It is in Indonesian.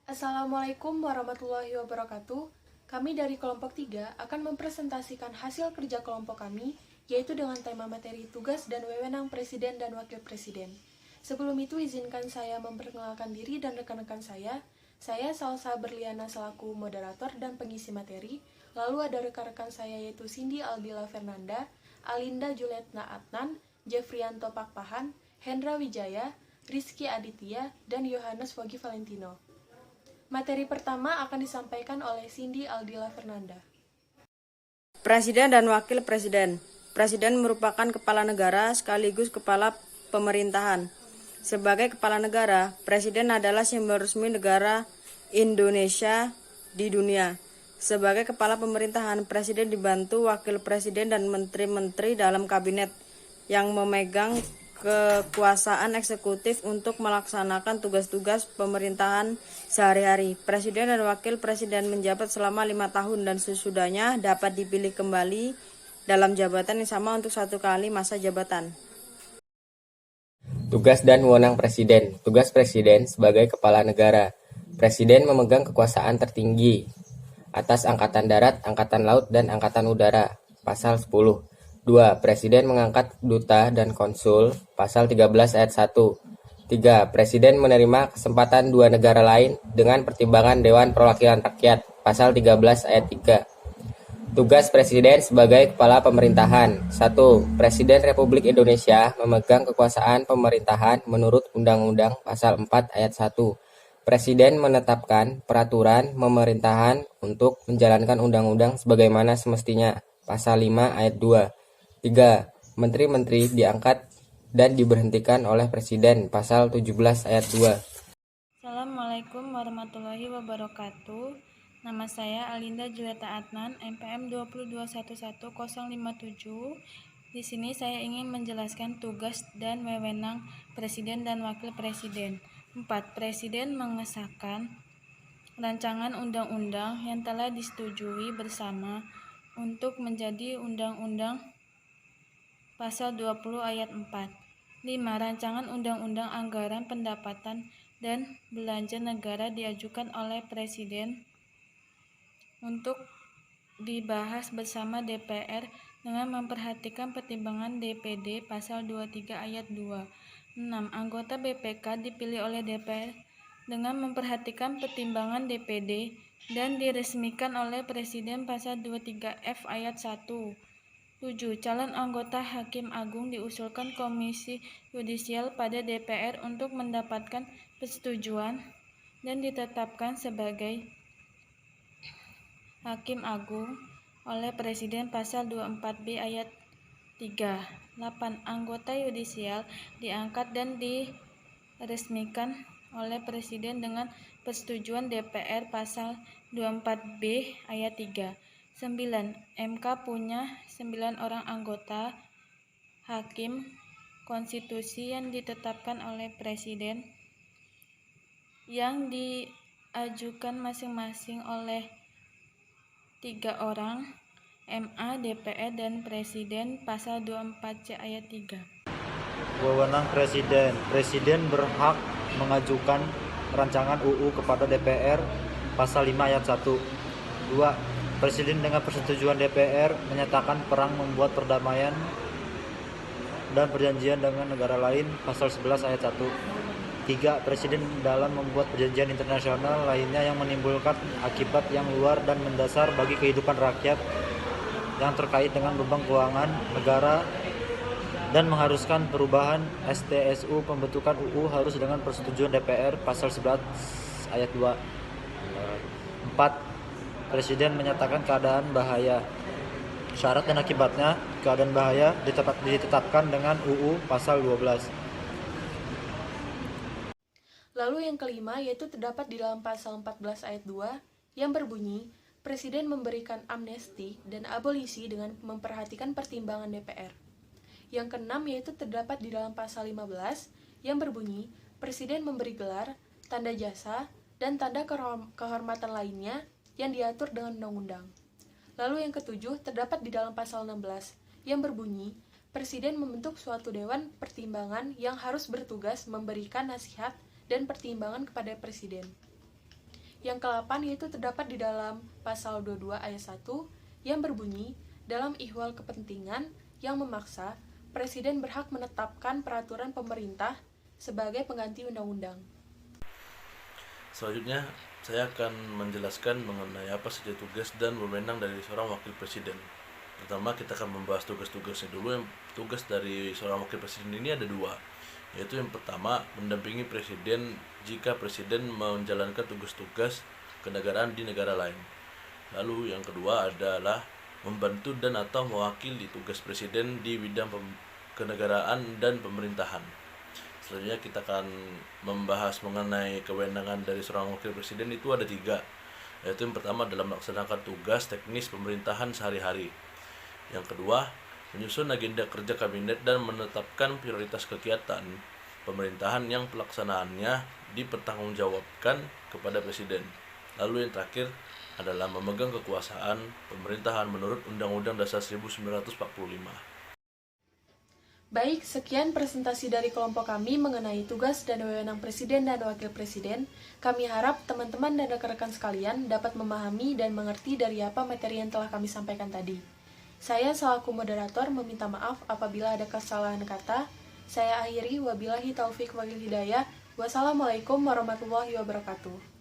Assalamualaikum warahmatullahi wabarakatuh. Kami dari kelompok 3 akan mempresentasikan hasil kerja kelompok kami, yaitu dengan tema materi tugas dan wewenang Presiden dan Wakil Presiden. Sebelum itu izinkan saya memperkenalkan diri dan rekan-rekan saya. Saya Salsa Berliana selaku moderator dan pengisi materi. Lalu ada rekan-rekan saya yaitu Cindy Aldila Fernanda, Alinda Julietna Adnan, Jeffrianto Pakpahan, Hendra Wijaya, Rizky Aditya, dan Yohanes Wogi Valentino. Materi pertama akan disampaikan oleh Cindy Aldila Fernanda. Presiden dan Wakil Presiden. Presiden merupakan kepala negara sekaligus kepala pemerintahan. Sebagai kepala negara, Presiden adalah simbol resmi negara Indonesia di dunia. Sebagai kepala pemerintahan, Presiden dibantu Wakil Presiden dan menteri-menteri dalam kabinet yang memegang kekuasaan eksekutif untuk melaksanakan tugas-tugas pemerintahan sehari-hari. Presiden dan Wakil Presiden menjabat selama 5 tahun dan sesudahnya dapat dipilih kembali dalam jabatan yang sama untuk 1 kali masa jabatan. Tugas dan wewenang Presiden. Tugas Presiden sebagai kepala negara. Presiden memegang kekuasaan tertinggi atas Angkatan Darat, Angkatan Laut, dan Angkatan Udara. Pasal 10. 2. Presiden mengangkat duta dan konsul. Pasal 13 ayat 1. 3. Presiden menerima kesempatan dua negara lain dengan pertimbangan Dewan Perwakilan Rakyat. Pasal 13 ayat 3. Tugas Presiden sebagai Kepala Pemerintahan. 1. Presiden Republik Indonesia memegang kekuasaan pemerintahan menurut Undang-Undang Pasal 4 ayat 1. Presiden menetapkan peraturan pemerintahan untuk menjalankan undang-undang sebagaimana semestinya. Pasal 5 ayat 2. 3. Menteri-menteri diangkat dan diberhentikan oleh Presiden. Pasal 17 ayat 2. Assalamualaikum warahmatullahi wabarakatuh. Nama saya Alinda Julieta Adnan, NPM 2211057. Di sini saya ingin menjelaskan tugas dan wewenang Presiden dan Wakil Presiden. 4. Presiden mengesahkan rancangan undang-undang yang telah disetujui bersama untuk menjadi undang-undang Pasal 20 ayat 4. 5. Rancangan undang-undang anggaran pendapatan dan belanja negara diajukan oleh Presiden untuk dibahas bersama DPR dengan memperhatikan pertimbangan DPD Pasal 23 ayat 2. 6. Anggota BPK dipilih oleh DPR dengan memperhatikan pertimbangan DPD dan diresmikan oleh Presiden Pasal 23F ayat 1. 7. Calon anggota Hakim Agung diusulkan Komisi Yudisial pada DPR untuk mendapatkan persetujuan dan ditetapkan sebagai Hakim Agung oleh Presiden Pasal 24B ayat 3. 8. Anggota yudisial diangkat dan diresmikan oleh Presiden dengan persetujuan DPR Pasal 24B ayat 3. 9. MK punya 9 orang anggota Hakim Konstitusi yang ditetapkan oleh Presiden yang diajukan masing-masing oleh 3 orang MA, DPR, dan Presiden. Pasal 24C ayat 3. Wewenang Presiden. Presiden berhak mengajukan rancangan UU kepada DPR. Pasal 5 ayat 1. 2. Presiden dengan persetujuan DPR menyatakan perang membuat perdamaian dan perjanjian dengan negara lain. Pasal 11 ayat 1. 3. Presiden dalam membuat perjanjian internasional lainnya yang menimbulkan akibat yang luar dan mendasar bagi kehidupan rakyat yang terkait dengan beban keuangan negara dan mengharuskan perubahan STSU pembentukan UU harus dengan persetujuan DPR. Pasal 11 ayat 2. 4. Presiden menyatakan keadaan bahaya. Syarat dan akibatnya keadaan bahaya ditetapkan dengan UU Pasal 12. Lalu yang kelima yaitu terdapat di dalam pasal 14 ayat 2 yang berbunyi, Presiden memberikan amnesti dan abolisi dengan memperhatikan pertimbangan DPR. Yang keenam yaitu terdapat di dalam pasal 15 yang berbunyi, Presiden memberi gelar, tanda jasa, dan tanda kehormatan lainnya yang diatur dengan undang-undang. Lalu yang ketujuh terdapat di dalam pasal 16 yang berbunyi, Presiden membentuk suatu dewan pertimbangan yang harus bertugas memberikan nasihat dan pertimbangan kepada Presiden. Yang ke-8 yaitu terdapat di dalam pasal 22 ayat 1 yang berbunyi, dalam ihwal kepentingan yang memaksa, Presiden berhak menetapkan peraturan pemerintah sebagai pengganti undang-undang. Selanjutnya, saya akan menjelaskan mengenai apa saja tugas dan wewenang dari seorang wakil presiden. Pertama, kita akan membahas tugas-tugasnya dulu. Tugas dari seorang wakil presiden ini ada dua, yaitu yang pertama, mendampingi presiden jika presiden menjalankan tugas-tugas kenegaraan di negara lain. Lalu yang kedua adalah membantu dan atau mewakili tugas presiden di bidang kenegaraan dan pemerintahan. Selanjutnya kita akan membahas mengenai kewenangan dari seorang wakil presiden. Itu ada 3, yaitu yang pertama adalah melaksanakan tugas teknis pemerintahan sehari-hari. Yang kedua, menyusun agenda kerja kabinet dan menetapkan prioritas kegiatan pemerintahan yang pelaksanaannya dipertanggungjawabkan kepada presiden. Lalu yang terakhir adalah memegang kekuasaan pemerintahan menurut Undang-Undang Dasar 1945. Baik, sekian presentasi dari kelompok kami mengenai tugas dan wewenang Presiden dan Wakil Presiden. Kami harap teman-teman dan rekan-rekan sekalian dapat memahami dan mengerti dari apa materi yang telah kami sampaikan tadi. Saya selaku moderator meminta maaf apabila ada kesalahan kata. Saya akhiri, wabillahi taufik wal hidayah. Wassalamualaikum warahmatullahi wabarakatuh.